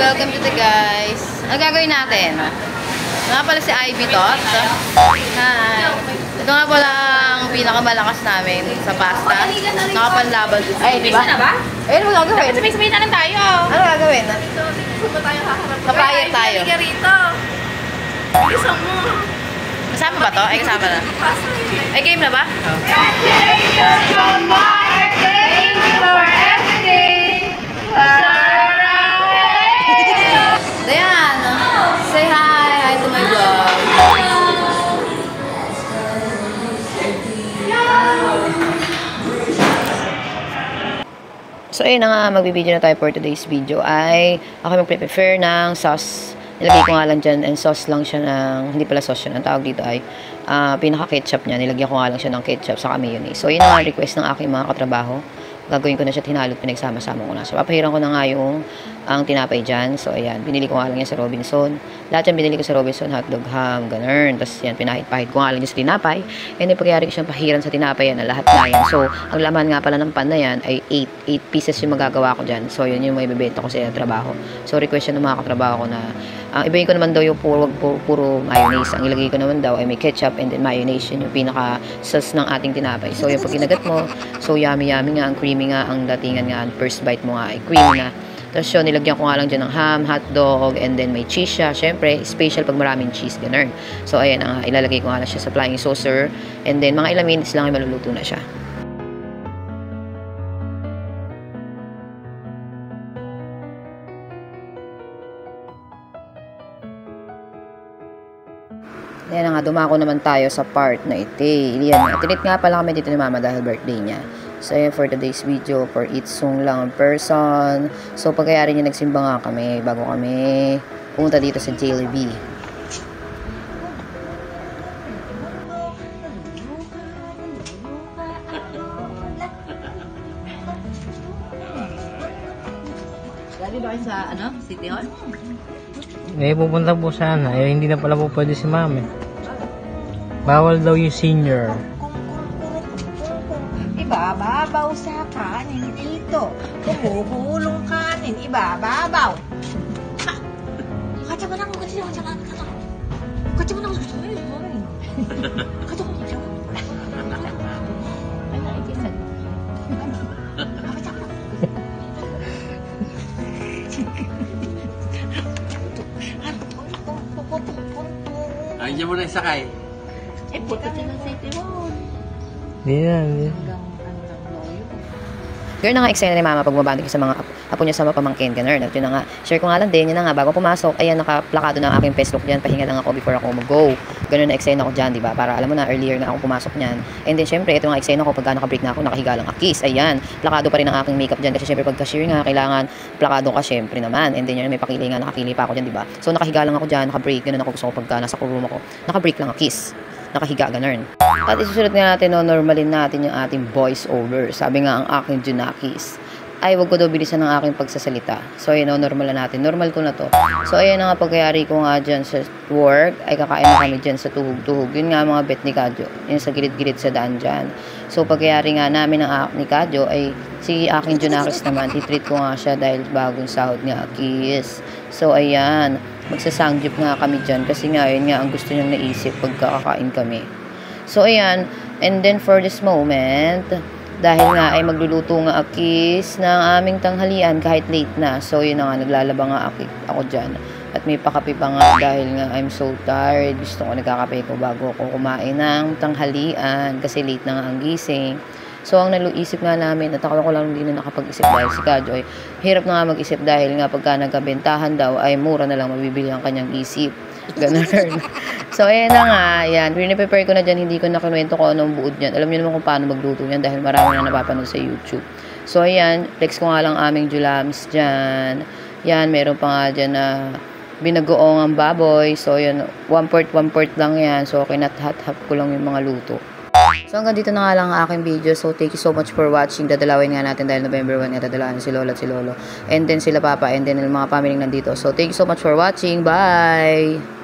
welcome to the guys. Ang gagawin natin? Nga pala si Ivy Tot. Hi. Ito nga pala ang pinakamalakas namin sa pasta. Nakapanlaban. Ay, di ba? Eh, ano gagawin? Sabay-sabay na lang tayo. Ano gagawin? Papayag tayo. Halika rito. Gusto mo. Kasama ba to? Ay, kasama na. Ay, game na ba? Dayan, say hi. Hi to my vlog. So, ayun na nga, magbibideo na tayo for today's video ay ako mag-prepare ng sauce. Nilagay ko nga lang dyan and sauce lang siya ng, hindi pala sauce siya, ang tawag dito ay pinaka-ketchup niya. Nilagyan ko nga lang siya ng ketchup sa mayonnaise. So, yun ang request ng aking mga katrabaho. Gagawin ko na siya tinalog, pinagsama-sama ko na. So, papahiran ko na nga yung ang tinapay dyan. So, ayan, binili ko nga lang yan sa Robinson. Lahat yan binili ko sa Robinson, hotdog, ham, ganun. Tapos yan, pinahit-pahit ko nga lang yan sa tinapay. And then, pagyari ko siyang pahiran sa tinapay yan, na lahat na yan. So, ang laman nga pala ng pan na yan ay 8 pieces yung magagawa ko dyan. So, yun yung may bibenta ko sa trabaho. So, request yan ng mga katrabaho ko na ibahin ko naman daw yung puro mayonnaise. Ang ilagay ko naman daw ay may ketchup and then mayonnaise. Yun yung pinaka-sauce ng ating tinapay. So, yung pag kinagat mo, so yummy-yummy nga, ang creamy nga, ang datingan nga, first bite mo nga ay creamy na. Tapos yun, nilagyan ko nga lang dyan ng ham, hotdog, and then may cheese siya. Siyempre, special pag maraming cheese, ganun. So, ayan, ilalagay ko nga lang siya sa flying saucer. And then, mga ilang minutes lang ay maluluto na siya. Ayan nga, dumako naman tayo sa part na ito. Yan, tinit nga pala kami dito ni Mama dahil birthday niya. So, ayan for today's video, for Itsung lang ang person. So, pagkayari niya, nagsimba nga kami bago kami pumunta dito sa Jollibee. Galing ba kayo sa, City Hall? Eh, pupunta po sana. Eh, hindi na pala po pwede si Mami. Bawal daw yung senior. Ibababaw sa kanin dito. Bumubulong kanin. Ibababaw. Kacang mo lang. Kacang mo lang. Kacang mo lang. Kacang mo lang. Ay, diyan mo na isakay. Eh, puto ka ng City Hall. Hindi na. Yun na nga, eksena ni Mama pag mabanding sa mga apo niya sa mga pamangkin, ganun. At yun na nga, share ko nga lang din, yun na nga, bago pumasok, ayan, nakaplakado na ang aking Facebook dyan, pahinga lang ako before ako mag-go. Ganun na eksena ko dyan, diba? Para alam mo na, earlier na ako pumasok niyan. And then, syempre, ito nga eksena ko, pagka naka-break na ako, nakahiga lang akis, ayan. Plakado pa rin ang aking makeup dyan, kasi syempre, pag cashier nga, kailangan plakado ka, syempre naman. And then, yun, may pakili nga, nakakili pa ako dyan, diba? So, nakahiga lang ako dyan, naka-break, ganun ako gusto ko pagka nasa room ako, naka-break lang akis. Nakahiga, ganun. At isusunod nga natin, no, normalin natin yung ating voice over. Sabi nga ang aking Junakis, ay wag ko daw bilisan ng aking pagsasalita. So, ayun, no, normal na natin. Normal ko na to. So, ayun na nga, pagkayari ko nga dyan sa work, ay kakain na kami dyan sa tuhog-tuhog. Yun nga mga bet ni Kadyo. Yun sa gilid-gilid sa daan dyan. So, pagkayari nga namin ng ni Kadyo, ay si aking Junakis naman, titreat ko nga siya dahil bagong sahod nga, kiss. So, ayan, magsasangyup nga kami dyan kasi nga, yun nga, ang gusto niyang naisip pagkakakain kami. So, ayan, and then for this moment, dahil nga ay magluluto nga akis ng aming tanghalian kahit late na. So, yun na nga, naglalaba nga ako dyan. At may pakape pa nga dahil nga I'm so tired. Gusto ko nagkakape ko bago ako kumain ng tanghalian kasi late na nga ang gising. So, ang naluisip nga namin, at ako lang hindi na nakapag-isip dahil si Kadjoy, hirap na nga mag-isip dahil nga pagka nagkabentahan daw ay mura na lang mabibili ang kanyang isip. Ganun. So, ayan na nga. Ayan. Prepare ko na dyan. Hindi ko na kinuwento ko anong buod yan. Alam niyo naman kung paano magluto yan dahil marami na napapanood sa YouTube. So, ayan. Flex ko nga lang aming julams dyan. Yan. Meron pa nga dyan na binagoong ang baboy. So, ayan. One part lang yan. So, kinat-hat-hat ko lang yung mga luto. So, hanggang dito na nga lang ang aking video. So, thank you so much for watching. Dadalawin nga natin dahil November 1 nga dadalawin si Lola at si Lolo. And then sila Papa and then yung mga family nandito. So, thank you so much for watching. Bye!